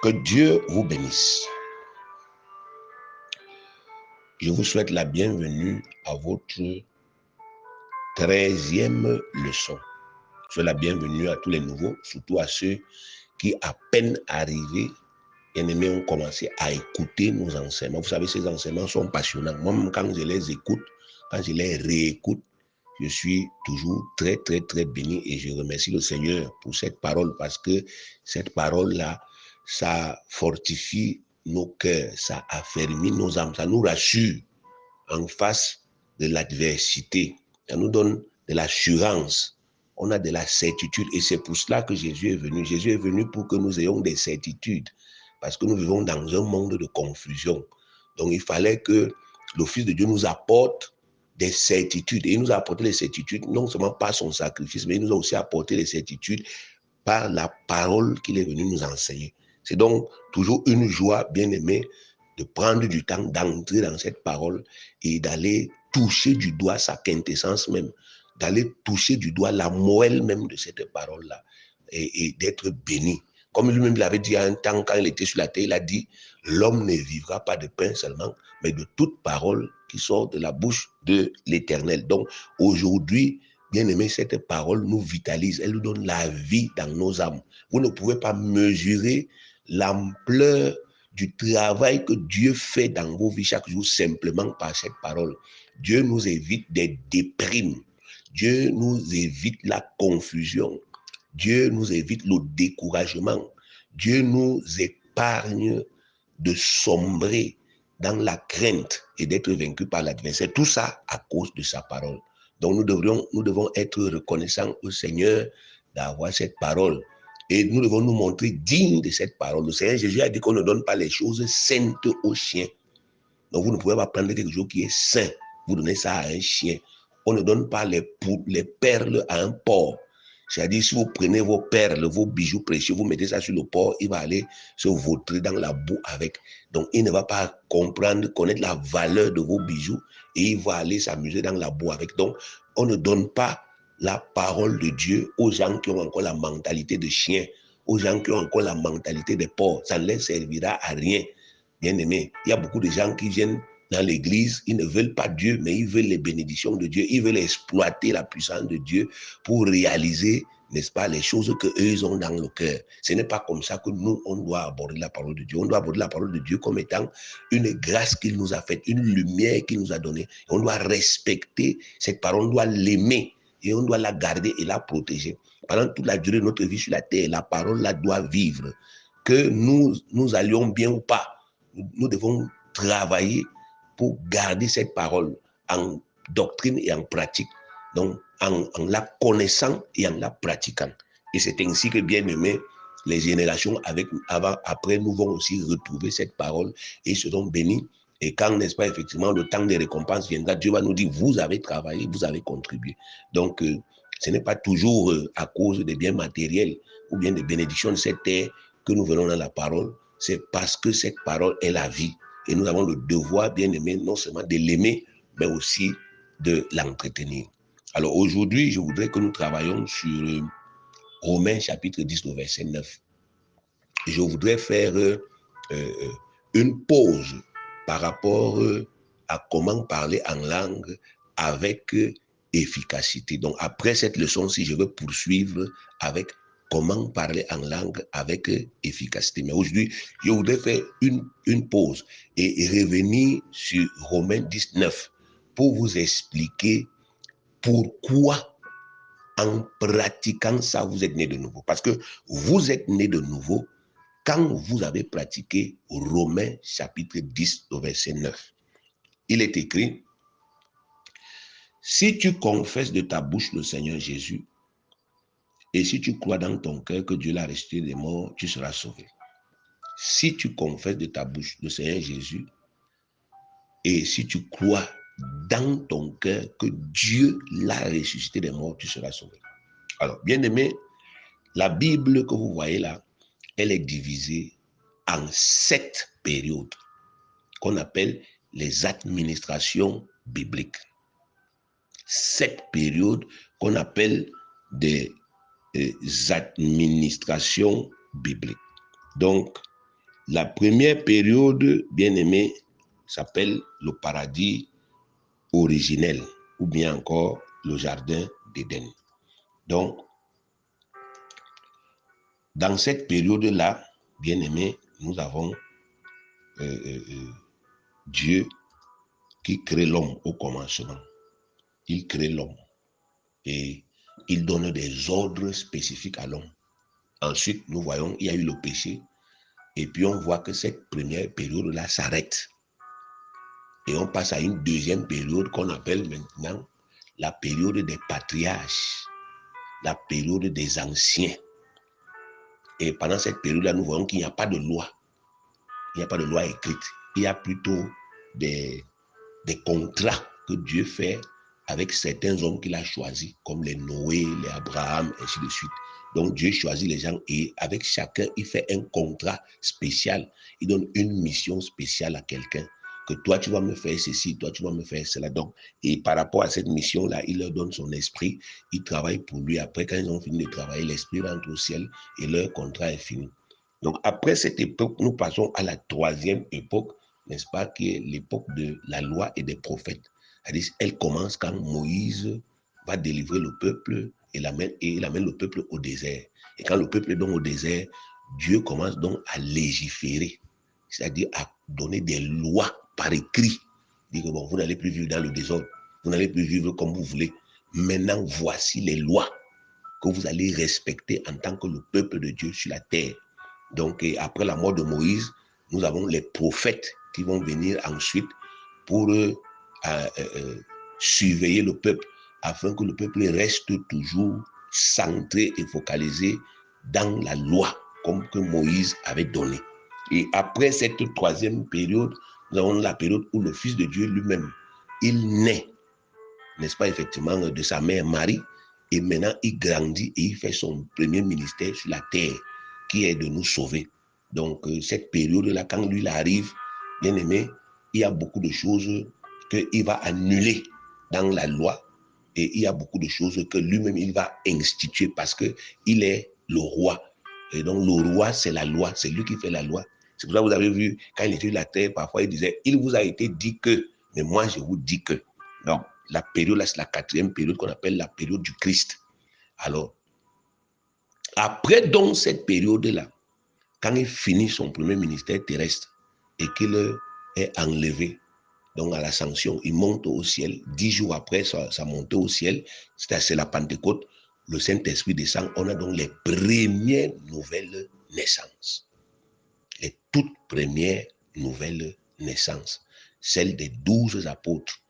Que Dieu vous bénisse. Je vous souhaite la bienvenue à votre 13e leçon. Je souhaite la bienvenue à tous les nouveaux, surtout à ceux qui, à peine arrivés, bien-aimés, ont commencé à écouter nos enseignements. Vous savez, ces enseignements sont passionnants. Moi-même, quand je les écoute, quand je les réécoute, je suis toujours très, très, très béni et je remercie le Seigneur pour cette parole parce que cette parole-là, ça fortifie nos cœurs, ça affermit nos âmes, ça nous rassure en face de l'adversité. Ça nous donne de l'assurance. On a de la certitude et c'est pour cela que Jésus est venu. Jésus est venu pour que nous ayons des certitudes parce que nous vivons dans un monde de confusion. Donc il fallait que le Fils de Dieu nous apporte des certitudes. Et il nous a apporté les certitudes, non seulement par son sacrifice, mais il nous a aussi apporté les certitudes par la parole qu'il est venu nous enseigner. C'est donc toujours une joie, bien aimée, de prendre du temps, d'entrer dans cette parole et d'aller toucher du doigt sa quintessence même, d'aller toucher du doigt la moelle même de cette parole-là et d'être béni. Comme lui-même l'avait dit à un temps quand il était sur la terre, il a dit « L'homme ne vivra pas de pain seulement, mais de toute parole qui sort de la bouche de l'Éternel. » Donc aujourd'hui, bien aimé, cette parole nous vitalise, elle nous donne la vie dans nos âmes. Vous ne pouvez pas mesurer l'ampleur du travail que Dieu fait dans vos vies chaque jour simplement par cette parole. Dieu nous évite des déprimes. Dieu nous évite la confusion. Dieu nous évite le découragement. Dieu nous épargne de sombrer dans la crainte et d'être vaincu par l'adversaire. Tout ça à cause de sa parole. Donc nous devons être reconnaissants au Seigneur d'avoir cette parole. Et nous devons nous montrer dignes de cette parole. Le Seigneur Jésus a dit qu'on ne donne pas les choses saintes aux chiens. Donc vous ne pouvez pas prendre quelque chose qui est saint, vous donnez ça à un chien. On ne donne pas les perles à un porc. C'est-à-dire, si vous prenez vos perles, vos bijoux précieux, vous mettez ça sur le porc, il va aller se vautrer dans la boue avec. Donc, il ne va pas connaître la valeur de vos bijoux et il va aller s'amuser dans la boue avec. Donc, on ne donne pas la parole de Dieu aux gens qui ont encore la mentalité de chien, aux gens qui ont encore la mentalité de porc. Ça ne les servira à rien. Bien aimé, il y a beaucoup de gens qui viennent dans l'église, ils ne veulent pas Dieu, mais ils veulent les bénédictions de Dieu, ils veulent exploiter la puissance de Dieu pour réaliser, n'est-ce pas, les choses qu'eux ont dans le cœur. Ce n'est pas comme ça que nous, on doit aborder la parole de Dieu. On doit aborder la parole de Dieu comme étant une grâce qu'il nous a faite, une lumière qu'il nous a donnée. On doit respecter cette parole, on doit l'aimer et on doit la garder et la protéger. Pendant toute la durée de notre vie sur la terre, la parole là doit vivre. Que nous allions bien ou pas, nous devons travailler pour garder cette parole en doctrine et en pratique, donc en la connaissant et en la pratiquant. Et c'est ainsi que, bien aimé, les générations après nous vont aussi retrouver cette parole et seront bénis. Et quand, n'est-ce pas, effectivement, le temps des récompenses viendra, Dieu va nous dire, vous avez travaillé, vous avez contribué. Donc, ce n'est pas toujours à cause des biens matériels ou bien des bénédictions de cette terre que nous venons dans la parole, c'est parce que cette parole est la vie. Et nous avons le devoir, bien aimé, non seulement de l'aimer, mais aussi de l'entretenir. Alors aujourd'hui, je voudrais que nous travaillions sur Romains chapitre 10, le verset 9. Je voudrais faire une pause par rapport à comment parler en langue avec efficacité. Donc après cette leçon-ci, je vais poursuivre avec comment parler en langue avec efficacité. Mais aujourd'hui, je voudrais faire une pause et revenir sur Romains 19 pour vous expliquer pourquoi en pratiquant ça, vous êtes né de nouveau. Parce que vous êtes né de nouveau quand vous avez pratiqué Romains chapitre 10, verset 9. Il est écrit, si tu confesses de ta bouche le Seigneur Jésus, et si tu crois dans ton cœur que Dieu l'a ressuscité des morts, tu seras sauvé. Si tu confesses de ta bouche le Seigneur Jésus, et si tu crois dans ton cœur que Dieu l'a ressuscité des morts, tu seras sauvé. Alors, bien aimé, la Bible que vous voyez là, elle est divisée en 7 périodes qu'on appelle les administrations bibliques. 7 périodes qu'on appelle des administrations bibliques. Donc, La première période, bien aimé, s'appelle le paradis originel, ou bien encore le jardin d'Éden. Donc, dans cette période-là, bien aimé, nous avons Dieu qui crée l'homme au commencement. Il crée l'homme et il donne des ordres spécifiques à l'homme. Ensuite, nous voyons, il y a eu le péché et puis on voit que cette première période-là s'arrête. Et on passe à une deuxième période qu'on appelle maintenant la période des patriarches, la période des anciens. Et pendant cette période-là, nous voyons qu'il n'y a pas de loi. Il n'y a pas de loi écrite. Il y a plutôt des contrats que Dieu fait avec certains hommes qu'il a choisis, comme les Noé, les Abraham, ainsi de suite. Donc Dieu choisit les gens et avec chacun, il fait un contrat spécial. Il donne une mission spéciale à quelqu'un. Que toi, tu vas me faire ceci, toi, tu vas me faire cela. Donc, et par rapport à cette mission-là, il leur donne son esprit. Il travaille pour lui. Après, quand ils ont fini de travailler, l'esprit rentre au ciel et leur contrat est fini. Donc, après cette époque, nous passons à la troisième époque, n'est-ce pas, qui est l'époque de la loi et des prophètes. C'est-à-dire, elle commence quand Moïse va délivrer le peuple et il amène le peuple au désert. Et quand le peuple est donc au désert, Dieu commence donc à légiférer, c'est-à-dire à donner des lois par écrit. Il dit que bon, vous n'allez plus vivre dans le désordre, vous n'allez plus vivre comme vous voulez. Maintenant, voici les lois que vous allez respecter en tant que le peuple de Dieu sur la terre. Donc, après la mort de Moïse, nous avons les prophètes qui vont venir ensuite pour surveiller le peuple, afin que le peuple reste toujours centré et focalisé dans la loi, comme que Moïse avait donné. Et après cette troisième période, nous avons la période où le Fils de Dieu lui-même, il naît, n'est-ce pas, effectivement, de sa mère Marie, et maintenant il grandit et il fait son premier ministère sur la terre, qui est de nous sauver. Donc, cette période-là, quand lui arrive, bien aimé, il y a beaucoup de choses qu'il va annuler dans la loi et il y a beaucoup de choses que lui-même, il va instituer parce qu'il est le roi. Et donc, le roi, c'est la loi, c'est lui qui fait la loi. C'est pour ça que vous avez vu, quand il était sur la terre, parfois il disait, il vous a été dit que, mais moi, je vous dis que. Donc, la période, là, c'est la quatrième période qu'on appelle la période du Christ. Alors, après donc cette période-là, quand il finit son premier ministère terrestre et qu'il est enlevé, donc à l'ascension, il monte au ciel. 10 jours après sa montée au ciel, c'est la Pentecôte, le Saint-Esprit descend. On a donc les premières nouvelles naissances. Les toutes premières nouvelles naissances. Celles des 12 apôtres.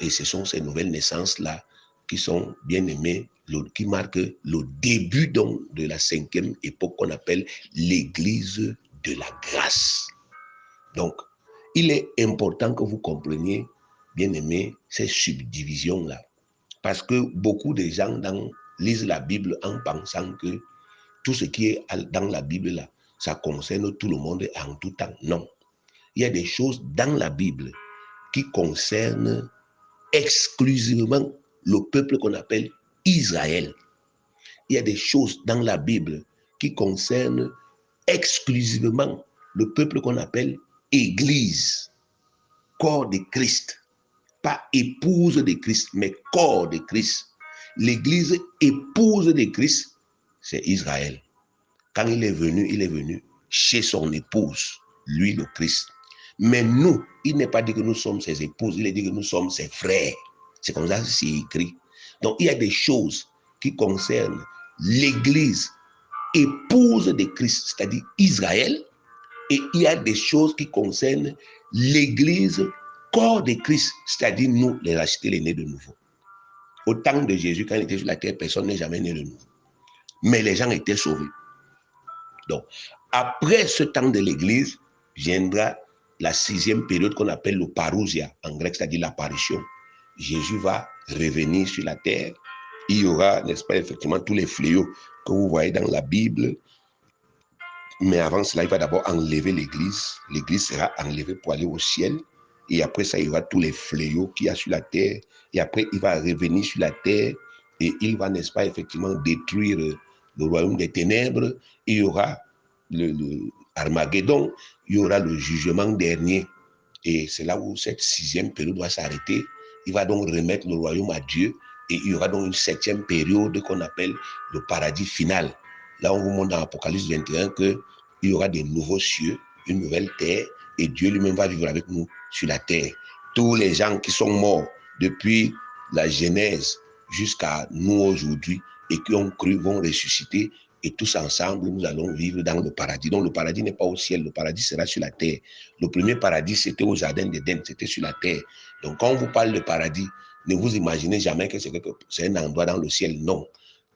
Et ce sont ces nouvelles naissances-là qui sont bien aimées, qui marquent le début donc de la cinquième époque qu'on appelle l'Église de la grâce. Donc, il est important que vous compreniez, bien aimé, ces subdivisions-là. Parce que beaucoup de gens lisent la Bible en pensant que tout ce qui est dans la Bible-là, ça concerne tout le monde en tout temps. Non. Il y a des choses dans la Bible qui concernent exclusivement le peuple qu'on appelle Israël. Il y a des choses dans la Bible qui concernent exclusivement le peuple qu'on appelle Église, corps de Christ. Pas épouse de Christ, mais corps de Christ. L'église épouse de Christ, c'est Israël. Quand il est venu chez son épouse, lui le Christ. Mais nous, il n'est pas dit que nous sommes ses épouses, il est dit que nous sommes ses frères. C'est comme ça que c'est écrit. Donc il y a des choses qui concernent l'église épouse de Christ, c'est-à-dire Israël, et il y a des choses qui concernent l'église corps de Christ, c'est-à-dire nous, les rachetés, les nés de nouveau. Au temps de Jésus, quand il était sur la terre, personne n'est jamais né de nouveau. Mais les gens étaient sauvés. Donc, après ce temps de l'église, viendra la sixième période qu'on appelle le parousia, en grec, c'est-à-dire l'apparition. Jésus va revenir sur la terre. Il y aura, n'est-ce pas, effectivement, tous les fléaux que vous voyez dans la Bible. Mais avant cela, il va d'abord enlever l'église. L'église sera enlevée pour aller au ciel. Et après ça, il y aura tous les fléaux qu'il y a sur la terre. Et après, il va revenir sur la terre. Et il va, n'est-ce pas, effectivement, détruire le royaume des ténèbres. Et il y aura Armageddon, il y aura le jugement dernier. Et c'est là où cette 6e période va s'arrêter. Il va donc remettre le royaume à Dieu. Et il y aura donc une 7e période qu'on appelle le paradis final. Là, on vous montre dans Apocalypse 21 qu'il y aura des nouveaux cieux, une nouvelle terre, et Dieu lui-même va vivre avec nous sur la terre. Tous les gens qui sont morts depuis la Genèse jusqu'à nous aujourd'hui et qui ont cru vont ressusciter, et tous ensemble, nous allons vivre dans le paradis. Donc le paradis n'est pas au ciel, le paradis sera sur la terre. Le premier paradis, c'était au jardin d'Éden, c'était sur la terre. Donc quand on vous parle de paradis, ne vous imaginez jamais que c'est un endroit dans le ciel. Non.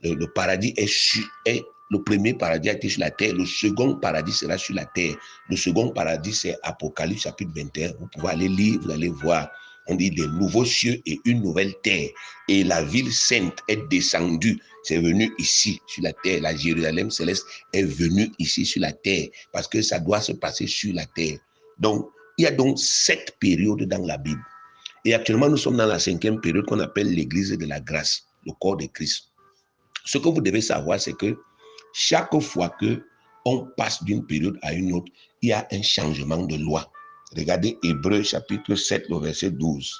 Le paradis est le premier paradis a été sur la terre. Le second paradis sera sur la terre. Le second paradis, c'est Apocalypse chapitre 21. Vous pouvez aller lire, vous allez voir. On dit des nouveaux cieux et une nouvelle terre. Et la ville sainte est descendue. C'est venu ici sur la terre. La Jérusalem céleste est venue ici sur la terre. Parce que ça doit se passer sur la terre. Donc, il y a donc 7 périodes dans la Bible. Et actuellement, nous sommes dans la 5e période qu'on appelle l'église de la grâce, le corps de Christ. Ce que vous devez savoir, c'est que chaque fois que on passe d'une période à une autre, il y a un changement de loi. Regardez Hébreux chapitre 7, le verset 12.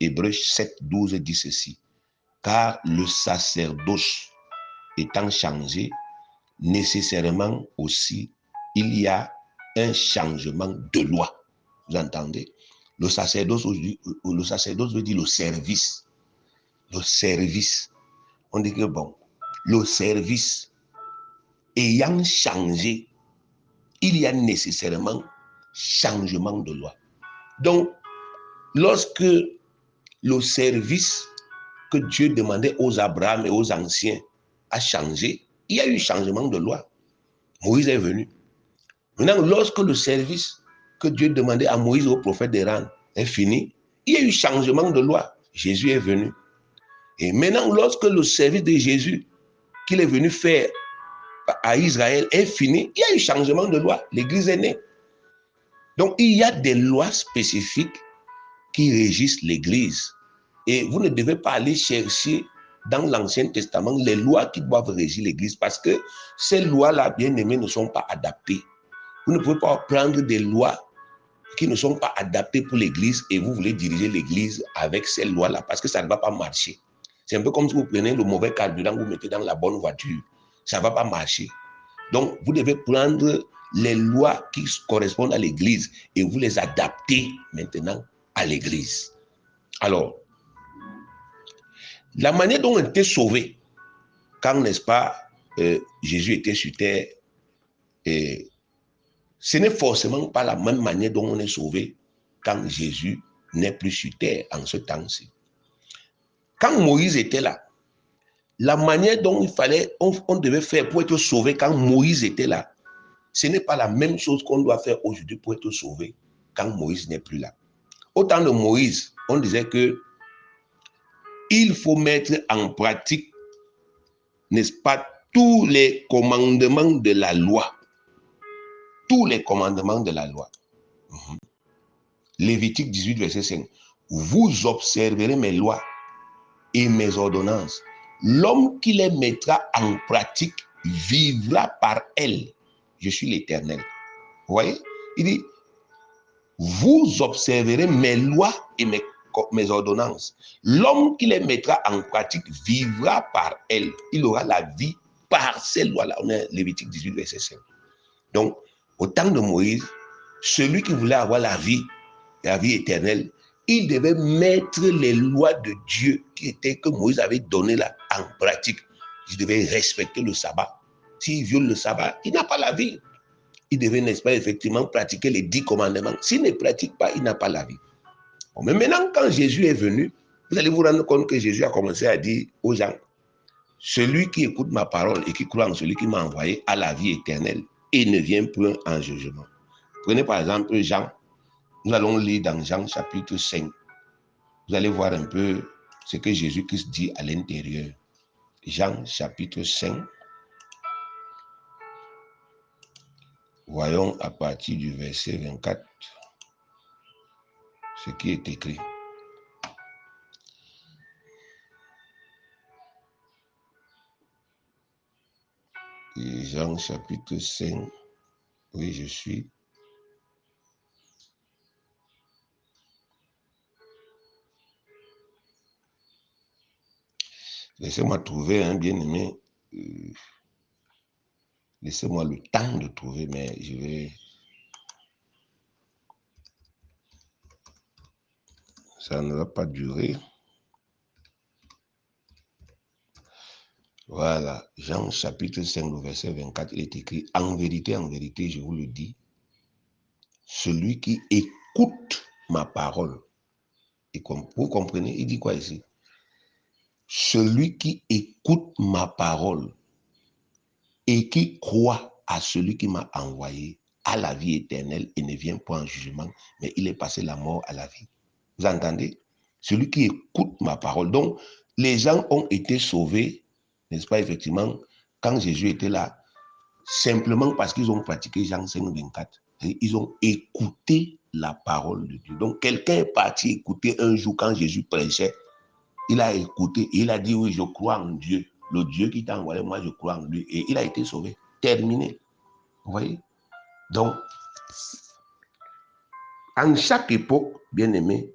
Hébreux 7, 12 dit ceci. Car le sacerdoce étant changé, nécessairement aussi, il y a un changement de loi. Vous entendez? Le sacerdoce veut dire le service. Le service. On dit que bon, le service ayant changé, il y a nécessairement changement de loi. Donc, lorsque le service que Dieu demandait aux Abraham et aux anciens a changé, il y a eu changement de loi. Moïse est venu. Maintenant, lorsque le service que Dieu demandait à Moïse et au prophète d'Aaron est fini, il y a eu changement de loi. Jésus est venu. Et maintenant, lorsque le service de Jésus qu'il est venu faire à Israël est fini, il y a eu changement de loi. L'Église est née. Donc, il y a des lois spécifiques qui régissent l'Église. Et vous ne devez pas aller chercher dans l'Ancien Testament les lois qui doivent régir l'Église parce que ces lois-là, bien aimées, ne sont pas adaptées. Vous ne pouvez pas prendre des lois qui ne sont pas adaptées pour l'Église et vous voulez diriger l'Église avec ces lois-là parce que ça ne va pas marcher. C'est un peu comme si vous prenez le mauvais carburant, vous mettez dans la bonne voiture. Ça ne va pas marcher. Donc, vous devez prendre les lois qui correspondent à l'Église et vous les adapter maintenant à l'Église. Alors, la manière dont on était sauvé, quand, n'est-ce pas, Jésus était sur terre, ce n'est forcément pas la même manière dont on est sauvé quand Jésus n'est plus sur terre en ce temps-ci. Quand Moïse était là, la manière dont on devait faire pour être sauvé quand Moïse était là, ce n'est pas la même chose qu'on doit faire aujourd'hui pour être sauvé quand Moïse n'est plus là. Au temps de Moïse, on disait que il faut mettre en pratique, n'est-ce pas, tous les commandements de la loi. Tous les commandements de la loi. Lévitique 18, verset 5. Vous observerez mes lois et mes ordonnances. L'homme qui les mettra en pratique vivra par elles. Je suis l'Éternel. Vous voyez? Il dit, vous observerez mes lois et mes ordonnances. L'homme qui les mettra en pratique vivra par elles. Il aura la vie par ces lois-là. On est Lévitique 18, verset 5. Donc, au temps de Moïse, celui qui voulait avoir la vie éternelle, il devait mettre les lois de Dieu que Moïse avait données là en pratique. Il devait respecter le sabbat. S'il viole le sabbat, il n'a pas la vie. Il devait, n'est-ce pas, effectivement pratiquer les 10 commandements. S'il ne pratique pas, il n'a pas la vie. Bon, mais maintenant, quand Jésus est venu, vous allez vous rendre compte que Jésus a commencé à dire aux gens, celui qui écoute ma parole et qui croit en celui qui m'a envoyé a la vie éternelle et ne vient plus en jugement. Prenez par exemple Jean. Nous allons lire dans Jean chapitre 5. Vous allez voir un peu ce que Jésus-Christ dit à l'intérieur. Jean chapitre 5. Voyons à partir du verset 24 ce qui est écrit. Et Jean chapitre 5. Oui, je suis. Laissez-moi trouver, hein, bien aimé. Laissez-moi le temps de trouver, mais je vais... Ça ne va pas durer. Voilà, Jean chapitre 5, le verset 24, il est écrit, en vérité, je vous le dis, celui qui écoute ma parole, et vous comprenez, il dit quoi ici? Celui qui écoute ma parole et qui croit à celui qui m'a envoyé a la vie éternelle et ne vient pas en jugement, mais il est passé de la mort à la vie. Vous entendez? Celui qui écoute ma parole. Donc, les gens ont été sauvés, n'est-ce pas, effectivement, quand Jésus était là, simplement parce qu'ils ont pratiqué Jean 5, 24. Ils ont écouté la parole de Dieu. Donc, quelqu'un est parti écouter un jour quand Jésus prêchait. Il a écouté et il a dit, oui, je crois en Dieu. Le Dieu qui t'a envoyé, moi, je crois en lui. Et il a été sauvé. Terminé. Vous voyez? Donc, en chaque époque, bien aimé,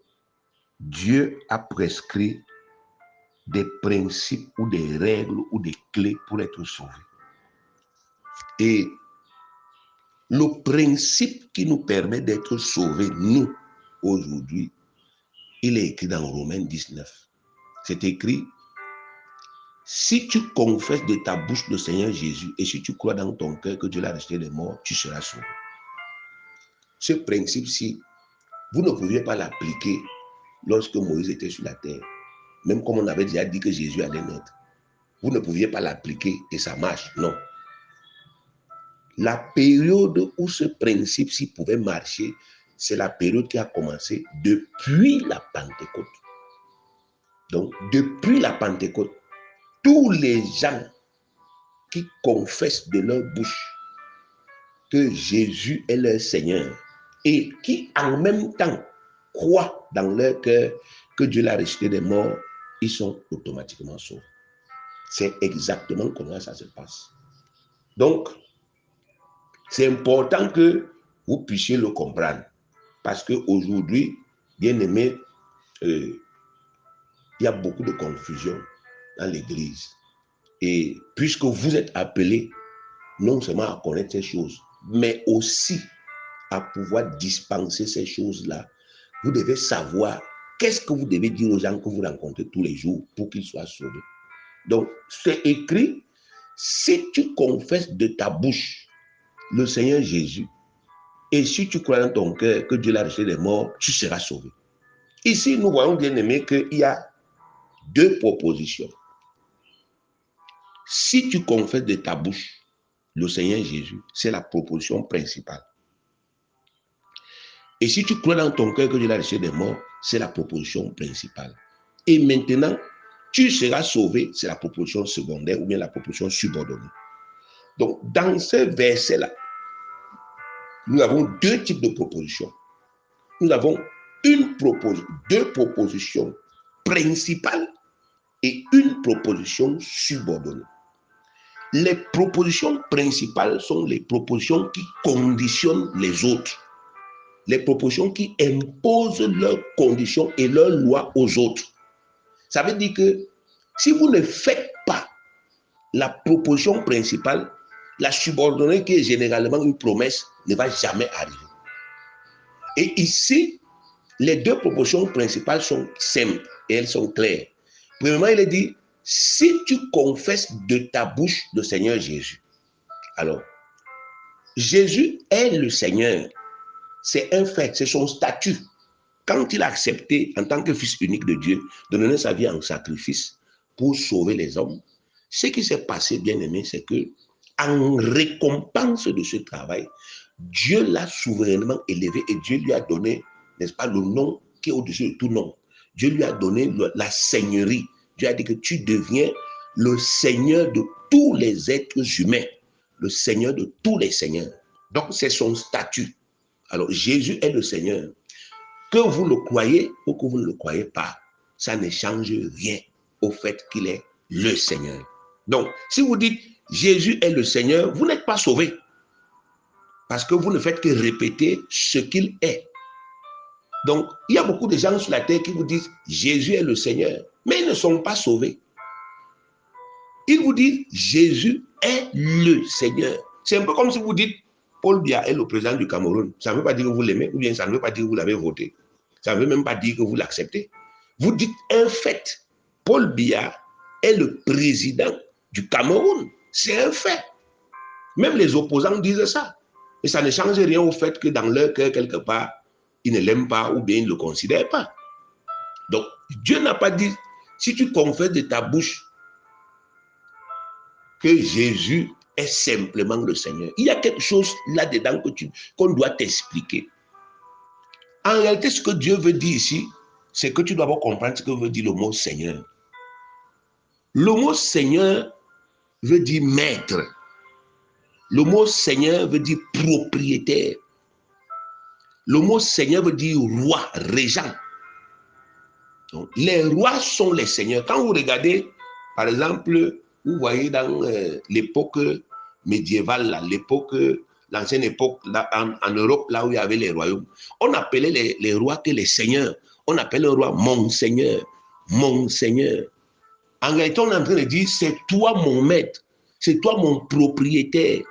Dieu a prescrit des principes ou des règles ou des clés pour être sauvé. Et le principe qui nous permet d'être sauvés, nous, aujourd'hui, il est écrit dans Romains 19. C'est écrit, si tu confesses de ta bouche le Seigneur Jésus et si tu crois dans ton cœur que Dieu l'a ressuscité des morts, tu seras sauvé. Ce principe-ci, vous ne pouviez pas l'appliquer lorsque Moïse était sur la terre. Même comme on avait déjà dit que Jésus allait naître. Vous ne pouviez pas l'appliquer et ça marche. Non. La période où ce principe-ci pouvait marcher, c'est la période qui a commencé depuis la Pentecôte. Donc, depuis la Pentecôte, tous les gens qui confessent de leur bouche que Jésus est leur Seigneur et qui en même temps croient dans leur cœur que Dieu l'a ressuscité des morts, ils sont automatiquement sauvés. C'est exactement comment ça se passe. Donc, c'est important que vous puissiez le comprendre. Parce qu'aujourd'hui, bien aimé, il y a beaucoup de confusion dans l'Église. Et puisque vous êtes appelés non seulement à connaître ces choses, mais aussi à pouvoir dispenser ces choses-là, vous devez savoir qu'est-ce que vous devez dire aux gens que vous rencontrez tous les jours pour qu'ils soient sauvés. Donc, c'est écrit, si tu confesses de ta bouche le Seigneur Jésus, et si tu crois dans ton cœur que Dieu l'a ressuscité des morts, tu seras sauvé. Ici, nous voyons bien aimé qu'il y a deux propositions. Si tu confesses de ta bouche le Seigneur Jésus, c'est la proposition principale. Et si tu crois dans ton cœur que Dieu l'a ressuscité des morts, c'est la proposition principale. Et maintenant, tu seras sauvé, c'est la proposition secondaire ou bien la proposition subordonnée. Donc, dans ce verset-là, nous avons deux types de propositions. Nous avons deux propositions principales et une proposition subordonnée. Les propositions principales sont les propositions qui conditionnent les autres. Les propositions qui imposent leurs conditions et leurs lois aux autres. Ça veut dire que si vous ne faites pas la proposition principale, la subordonnée qui est généralement une promesse ne va jamais arriver. Et ici, les deux propositions principales sont simples et elles sont claires. Premièrement, il est dit, si tu confesses de ta bouche le Seigneur Jésus. Alors, Jésus est le Seigneur. C'est un fait, c'est son statut. Quand il a accepté, en tant que fils unique de Dieu, de donner sa vie en sacrifice pour sauver les hommes, ce qui s'est passé, bien aimé, c'est que, en récompense de ce travail, Dieu l'a souverainement élevé et Dieu lui a donné, n'est-ce pas, le nom qui est au-dessus de tout nom. Dieu lui a donné la seigneurie. Dieu a dit que tu deviens le Seigneur de tous les êtres humains, le Seigneur de tous les seigneurs. Donc, c'est son statut. Alors, Jésus est le Seigneur. Que vous le croyez ou que vous ne le croyez pas, ça ne change rien au fait qu'il est le Seigneur. Donc, si vous dites Jésus est le Seigneur, vous n'êtes pas sauvé. Parce que vous ne faites que répéter ce qu'il est. Donc, il y a beaucoup de gens sur la terre qui vous disent Jésus est le Seigneur, mais ils ne sont pas sauvés. Ils vous disent Jésus est le Seigneur. C'est un peu comme si vous dites Paul Biya est le président du Cameroun. Ça ne veut pas dire que vous l'aimez, ou bien ça ne veut pas dire que vous l'avez voté. Ça ne veut même pas dire que vous l'acceptez. Vous dites un fait. Paul Biya est le président du Cameroun. C'est un fait. Même les opposants disent ça. Et ça ne change rien au fait que dans leur cœur, quelque part, ils ne l'aiment pas ou bien ils ne le considèrent pas. Donc, Dieu n'a pas dit, si tu confesses de ta bouche que Jésus est simplement le Seigneur, il y a quelque chose là-dedans qu'on doit t'expliquer. En réalité, ce que Dieu veut dire ici, c'est que tu dois comprendre ce que veut dire le mot Seigneur. Le mot Seigneur veut dire maître. Le mot Seigneur veut dire propriétaire. Le mot Seigneur veut dire roi, régent. Donc, les rois sont les seigneurs. Quand vous regardez, par exemple, vous voyez dans l'époque médiévale, l'ancienne époque là, en Europe, là où il y avait les royaumes, on appelait les rois que les seigneurs. On appelait le roi mon seigneur, mon seigneur. En réalité, on est en train de dire, c'est toi mon maître, c'est toi mon propriétaire,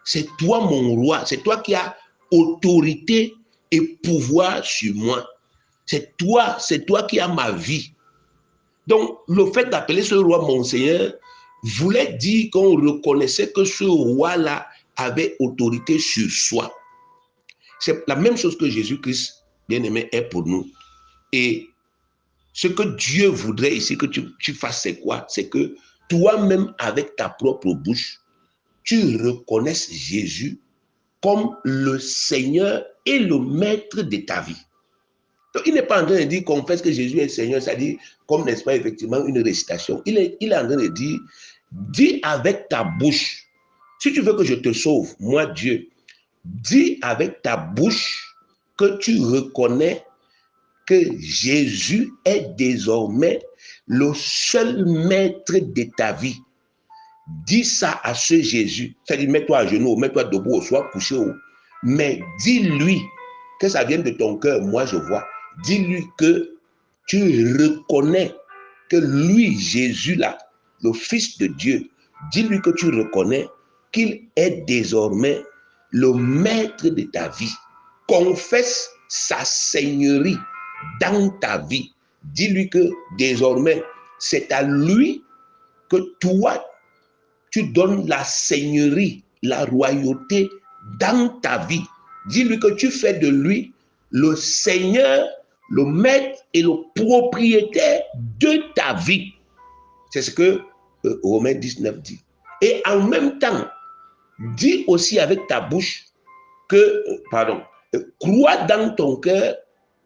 c'est toi mon roi, c'est toi qui as autorité et pouvoir sur moi. C'est toi qui as ma vie. Donc, le fait d'appeler ce roi mon Seigneur voulait dire qu'on reconnaissait que ce roi-là avait autorité sur soi. C'est la même chose que Jésus-Christ, bien-aimé, est pour nous. Et ce que Dieu voudrait ici que tu fasses, c'est quoi? C'est que toi-même, avec ta propre bouche, tu reconnaisses Jésus comme le Seigneur et le maître de ta vie. Donc, il n'est pas en train de dire confesse que Jésus est Seigneur, c'est-à-dire, comme n'est-ce pas effectivement une récitation. Il est en train de dire, dis avec ta bouche, si tu veux que je te sauve, moi Dieu, dis avec ta bouche que tu reconnais que Jésus est désormais le seul maître de ta vie. Dis ça à ce Jésus, c'est-à-dire mets-toi à genoux, mets-toi debout, ou soit couché haut, mais dis-lui que ça vienne de ton cœur, moi je vois. Dis-lui que tu reconnais que lui, Jésus-là, le Fils de Dieu, dis-lui que tu reconnais qu'il est désormais le maître de ta vie. Confesse sa seigneurie dans ta vie. Dis-lui que désormais, c'est à lui que toi, tu donnes la seigneurie, la royauté dans ta vie. Dis-lui que tu fais de lui le Seigneur, le maître et le propriétaire de ta vie. C'est ce que Romains 19 dit. Et en même temps, dis aussi avec ta bouche que, crois dans ton cœur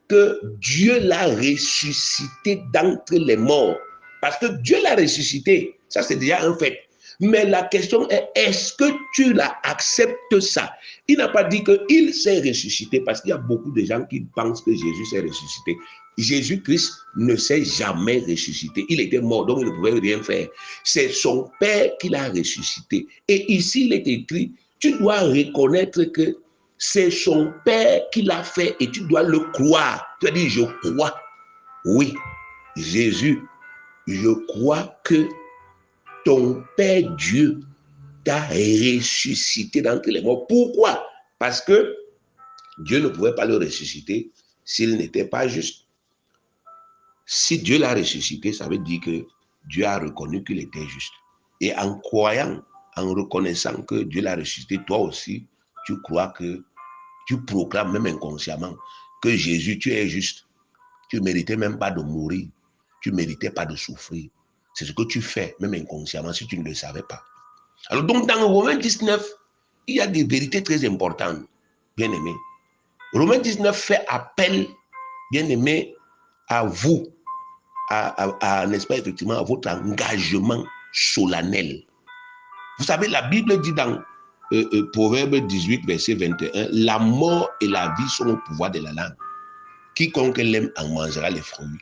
que Dieu l'a ressuscité d'entre les morts. Parce que Dieu l'a ressuscité, ça c'est déjà un fait. Mais la question est, est-ce que tu acceptes ça? Il n'a pas dit qu'il s'est ressuscité, parce qu'il y a beaucoup de gens qui pensent que Jésus s'est ressuscité. Jésus-Christ ne s'est jamais ressuscité. Il était mort, donc il ne pouvait rien faire. C'est son Père qui l'a ressuscité. Et ici, il est écrit, tu dois reconnaître que c'est son Père qui l'a fait et tu dois le croire. Tu as dit, je crois. Oui, Jésus, je crois que ton Père Dieu t'a ressuscité d'entre les morts. Pourquoi? Parce que Dieu ne pouvait pas le ressusciter s'il n'était pas juste. Si Dieu l'a ressuscité, ça veut dire que Dieu a reconnu qu'il était juste. Et en croyant, en reconnaissant que Dieu l'a ressuscité, toi aussi, tu crois que tu proclames même inconsciemment que Jésus, tu es juste. Tu ne méritais même pas de mourir. Tu ne méritais pas de souffrir. C'est ce que tu fais, même inconsciemment, si tu ne le savais pas. Alors donc, dans Romains 19, il y a des vérités très importantes, bien aimés. Romains 19 fait appel, bien aimé, à vous, n'est-ce pas, effectivement, à votre engagement solennel. Vous savez, la Bible dit dans Proverbe 18, verset 21, la mort et la vie sont au pouvoir de la langue. Quiconque l'aime en mangera les fruits.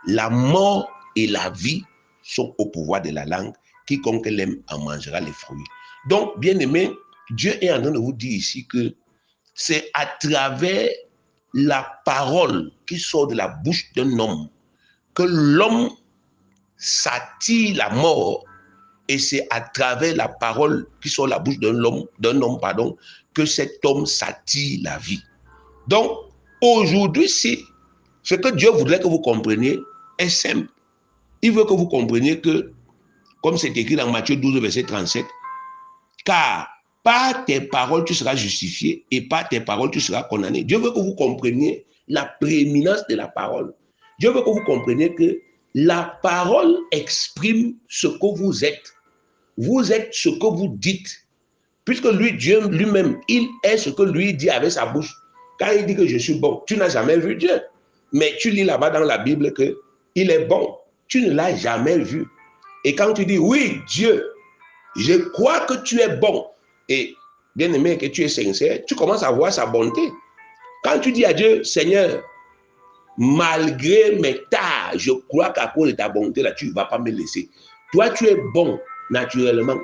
La mort et la vie sont au pouvoir de la langue. Quiconque l'aime en mangera les fruits. Donc, bien aimé, Dieu est en train de vous dire ici que c'est à travers la parole qui sort de la bouche d'un homme que l'homme s'attire la mort, et c'est à travers la parole qui sort de la bouche d'un homme, que cet homme s'attire la vie. Donc, aujourd'hui, ce que Dieu voudrait que vous compreniez est simple. Il veut que vous compreniez que, comme c'est écrit dans Matthieu 12, verset 37, car par tes paroles tu seras justifié et par tes paroles tu seras condamné. Dieu veut que vous compreniez la prééminence de la parole. Dieu veut que vous compreniez que la parole exprime ce que vous êtes. Vous êtes ce que vous dites. Puisque lui, Dieu lui-même, il est ce que lui dit avec sa bouche. Quand il dit que je suis bon, tu n'as jamais vu Dieu. Mais tu lis là-bas dans la Bible qu'il est bon. Tu ne l'as jamais vu. Et quand tu dis, oui, Dieu, je crois que tu es bon, et bien aimé, que tu es sincère, tu commences à voir sa bonté. Quand tu dis à Dieu, Seigneur, malgré mes tares, je crois qu'à cause de ta bonté, là, tu ne vas pas me laisser. Toi, tu es bon, naturellement.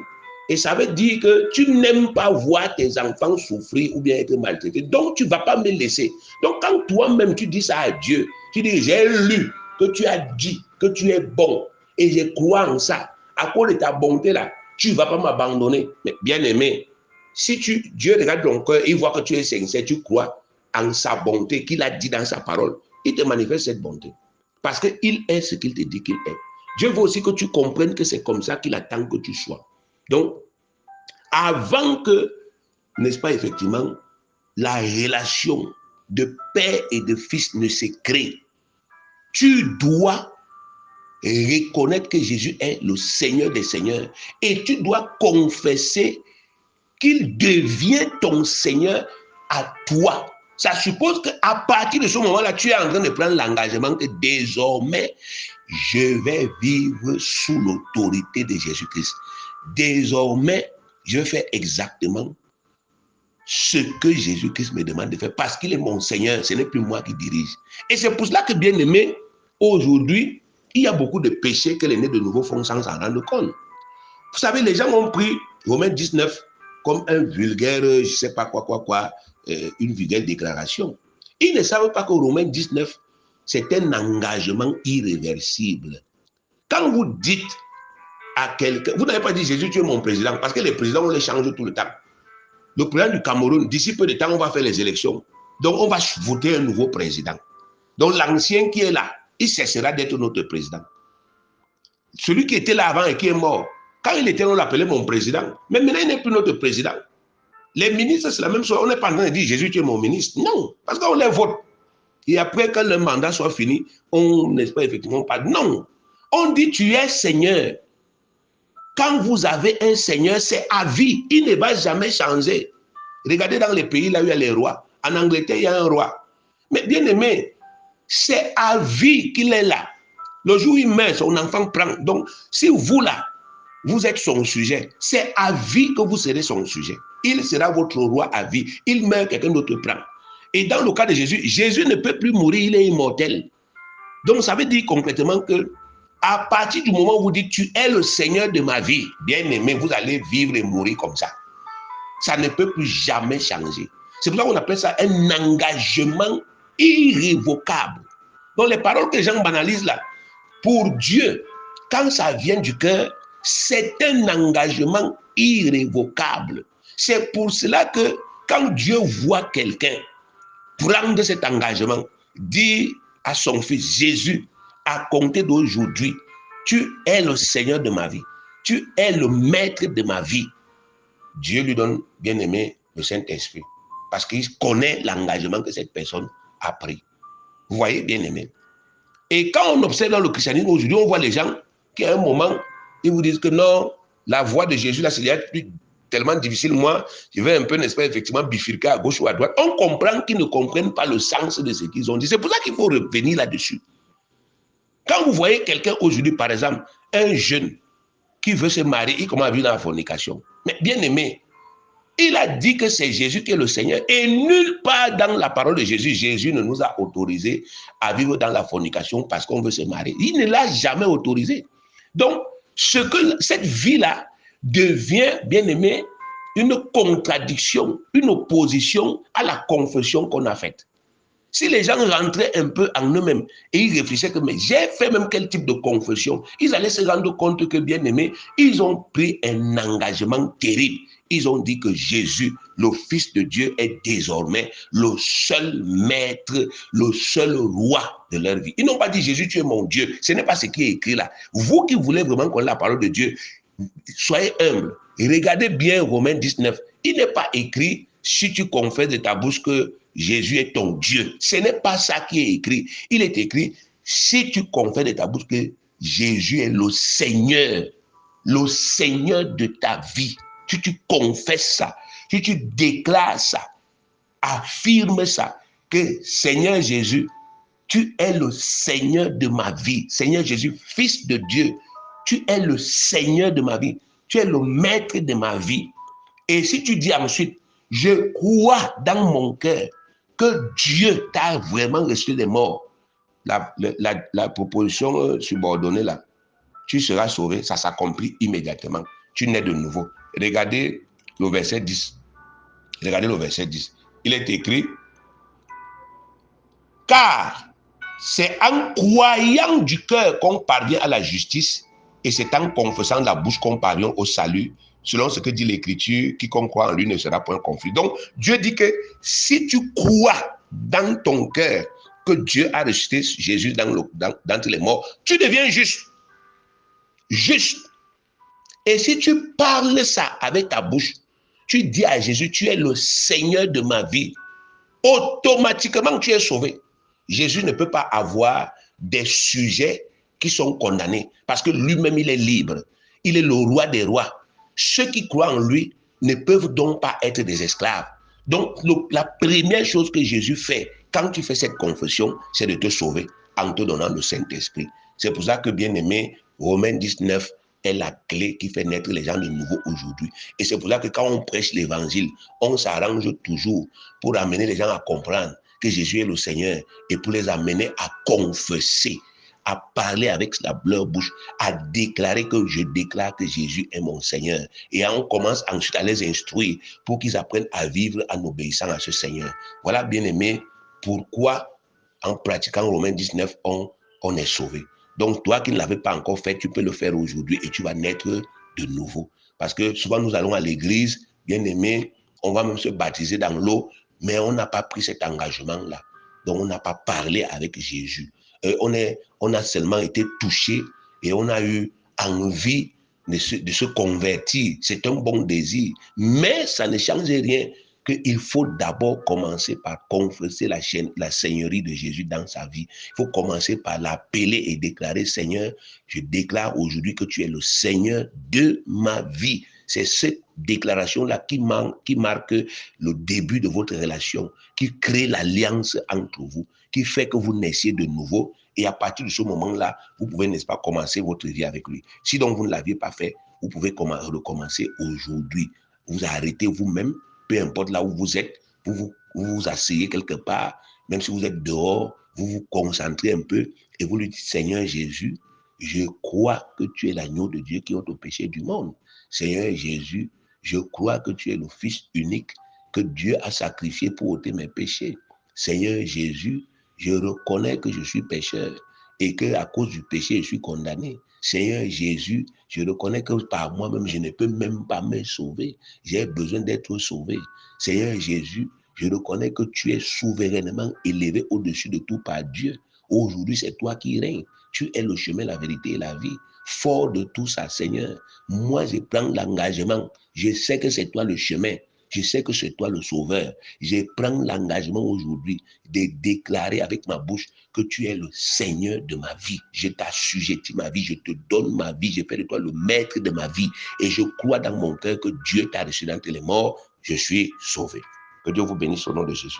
Et ça veut dire que tu n'aimes pas voir tes enfants souffrir ou bien être maltraités. Donc, tu ne vas pas me laisser. Donc, quand toi-même, tu dis ça à Dieu, tu dis, j'ai lu que tu as dit que tu es bon. Et je crois en ça. À cause de ta bonté, là, tu ne vas pas m'abandonner. Mais bien aimé, si Dieu regarde ton cœur, il voit que tu es sincère, tu crois en sa bonté qu'il a dit dans sa parole, il te manifeste cette bonté. Parce qu'il est ce qu'il te dit qu'il est. Dieu veut aussi que tu comprennes que c'est comme ça qu'il attend que tu sois. Donc, avant que, n'est-ce pas, effectivement, la relation de père et de fils ne se crée, tu dois reconnaître que Jésus est le Seigneur des Seigneurs et tu dois confesser qu'il devient ton Seigneur à toi. Ça suppose qu'à partir de ce moment-là, tu es en train de prendre l'engagement que désormais, je vais vivre sous l'autorité de Jésus-Christ. Désormais, je vais faire exactement ce que Jésus-Christ me demande de faire parce qu'il est mon Seigneur, ce n'est plus moi qui dirige. Et c'est pour cela que, bien aimé, aujourd'hui, il y a beaucoup de péchés que les nés de nouveau font sans s'en rendre compte. Vous savez, les gens ont pris Romains 19 comme un vulgaire, je ne sais pas quoi, une vulgaire déclaration. Ils ne savent pas que Romains 19, c'est un engagement irréversible. Quand vous dites à quelqu'un, vous n'avez pas dit Jésus, tu es mon président, parce que les présidents, on les change tout le temps. Le président du Cameroun, d'ici peu de temps, on va faire les élections. Donc, on va voter un nouveau président. Donc, l'ancien qui est là, il cessera d'être notre président. Celui qui était là avant et qui est mort, quand il était, on l'appelait mon président. Mais maintenant, il n'est plus notre président. Les ministres, c'est la même chose. On n'est pas en train de dire Jésus, tu es mon ministre. Non, parce qu'on les vote. Et après, quand le mandat soit fini, on n'espère effectivement pas. Non, on dit tu es Seigneur. Quand vous avez un Seigneur, c'est à vie. Il ne va jamais changer. Regardez dans les pays là où il y a les rois. En Angleterre, il y a un roi. Mais bien aimé, c'est à vie qu'il est là. Le jour où il meurt, son enfant prend. Donc, si vous là, vous êtes son sujet, c'est à vie que vous serez son sujet. Il sera votre roi à vie. Il meurt, quelqu'un d'autre prend. Et dans le cas de Jésus, Jésus ne peut plus mourir, il est immortel. Donc, ça veut dire concrètement que à partir du moment où vous dites tu es le Seigneur de ma vie, bien aimé, vous allez vivre et mourir comme ça. Ça ne peut plus jamais changer. C'est pour ça qu'on appelle ça un engagement irrévocable. Donc, les paroles que les gens banalisent là, pour Dieu, quand ça vient du cœur, c'est un engagement irrévocable. C'est pour cela que quand Dieu voit quelqu'un prendre cet engagement, dire à son fils Jésus, à compter d'aujourd'hui, tu es le Seigneur de ma vie, tu es le maître de ma vie. Dieu lui donne, bien aimé, le Saint-Esprit, parce qu'il connaît l'engagement que cette personne a pris. Vous voyez, bien aimé. Et quand on observe dans le christianisme aujourd'hui, on voit les gens qui à un moment, ils vous disent que non, la voie de Jésus, là, c'est tellement difficile. Moi, je vais un peu, n'est-ce pas, effectivement, bifurquer à gauche ou à droite. On comprend qu'ils ne comprennent pas le sens de ce qu'ils ont dit. C'est pour ça qu'il faut revenir là-dessus. Quand vous voyez quelqu'un aujourd'hui, par exemple, un jeune qui veut se marier, il commence à vivre dans la fornication. Mais bien aimé, il a dit que c'est Jésus qui est le Seigneur. Et nulle part dans la parole de Jésus, Jésus ne nous a autorisé à vivre dans la fornication parce qu'on veut se marier. Il ne l'a jamais autorisé. Donc, cette vie-là devient, bien aimé, une contradiction, une opposition à la confession qu'on a faite. Si les gens rentraient un peu en eux-mêmes et ils réfléchissaient que mais j'ai fait même quel type de confession, ils allaient se rendre compte que, bien aimé, ils ont pris un engagement terrible. Ils ont dit que Jésus, le Fils de Dieu, est désormais le seul maître, le seul roi de leur vie. Ils n'ont pas dit Jésus, tu es mon Dieu. Ce n'est pas ce qui est écrit là. Vous qui voulez vraiment qu'on ait la parole de Dieu, soyez humbles. Regardez bien Romains 19. Il n'est pas écrit si tu confesses de ta bouche que Jésus est ton Dieu. Ce n'est pas ça qui est écrit. Il est écrit si tu confesses de ta bouche que Jésus est le Seigneur de ta vie. Si tu confesses ça, si tu déclares ça, affirme ça, que Seigneur Jésus, tu es le Seigneur de ma vie. Seigneur Jésus, Fils de Dieu, tu es le Seigneur de ma vie. Tu es le maître de ma vie. Et si tu dis ensuite, je crois dans mon cœur que Dieu t'a vraiment ressuscité des morts, la proposition subordonnée là, tu seras sauvé, ça s'accomplit immédiatement. Tu nais de nouveau. Regardez le verset 10. Regardez le verset 10. Il est écrit, car c'est en croyant du cœur qu'on parvient à la justice et c'est en confessant de la bouche qu'on parvient au salut. Selon ce que dit l'Écriture, quiconque croit en lui ne sera point confus. Donc, Dieu dit que si tu crois dans ton cœur que Dieu a ressuscité Jésus d'entre les morts, tu deviens juste. Juste. Et si tu parles ça avec ta bouche, tu dis à Jésus, tu es le Seigneur de ma vie, automatiquement tu es sauvé. Jésus ne peut pas avoir des sujets qui sont condamnés parce que lui-même il est libre. Il est le roi des rois. Ceux qui croient en lui ne peuvent donc pas être des esclaves. Donc la première chose que Jésus fait quand tu fais cette confession, c'est de te sauver en te donnant le Saint-Esprit. C'est pour ça que, bien aimé, Romains 19 est la clé qui fait naître les gens de nouveau aujourd'hui. Et c'est pour ça que quand on prêche l'évangile, on s'arrange toujours pour amener les gens à comprendre que Jésus est le Seigneur et pour les amener à confesser, à parler avec leur bouche, à déclarer que je déclare que Jésus est mon Seigneur. Et on commence ensuite à les instruire pour qu'ils apprennent à vivre en obéissant à ce Seigneur. Voilà, bien aimé, pourquoi en pratiquant Romains 19, on est sauvé. Donc, toi qui ne l'avais pas encore fait, tu peux le faire aujourd'hui et tu vas naître de nouveau. Parce que souvent, nous allons à l'église, bien aimé, on va même se baptiser dans l'eau, mais on n'a pas pris cet engagement-là. Donc, on n'a pas parlé avec Jésus. On a seulement été touché et on a eu envie de se convertir. C'est un bon désir, mais ça ne change rien. Qu'il faut d'abord commencer par confesser la seigneurie de Jésus dans sa vie. Il faut commencer par l'appeler et déclarer, Seigneur, je déclare aujourd'hui que tu es le Seigneur de ma vie. C'est cette déclaration-là qui marque le début de votre relation, qui crée l'alliance entre vous, qui fait que vous naissiez de nouveau. Et à partir de ce moment-là, vous pouvez, n'est-ce pas, commencer votre vie avec lui. Si donc vous ne l'aviez pas fait, vous pouvez recommencer aujourd'hui. Vous arrêtez vous-même. Peu importe là où vous êtes, vous vous asseyez quelque part, même si vous êtes dehors, vous vous concentrez un peu et vous lui dites, Seigneur Jésus, je crois que tu es l'agneau de Dieu qui ôte le péché du monde. Seigneur Jésus, je crois que tu es le Fils unique que Dieu a sacrifié pour ôter mes péchés. Seigneur Jésus, je reconnais que je suis pécheur et qu'à cause du péché, je suis condamné. Seigneur Jésus, je reconnais que par moi-même, je ne peux même pas me sauver. J'ai besoin d'être sauvé. Seigneur Jésus, je reconnais que tu es souverainement élevé au-dessus de tout par Dieu. Aujourd'hui, c'est toi qui règnes. Tu es le chemin, la vérité et la vie. Fort de tout ça, Seigneur, moi, je prends l'engagement. Je sais que c'est toi le chemin. Je sais que c'est toi le sauveur. Je prends l'engagement aujourd'hui de déclarer avec ma bouche que tu es le Seigneur de ma vie. Je t'assujettis ma vie, je te donne ma vie, je fais de toi le maître de ma vie. Et je crois dans mon cœur que Dieu t'a reçu d'entre les morts. Je suis sauvé. Que Dieu vous bénisse au nom de Jésus.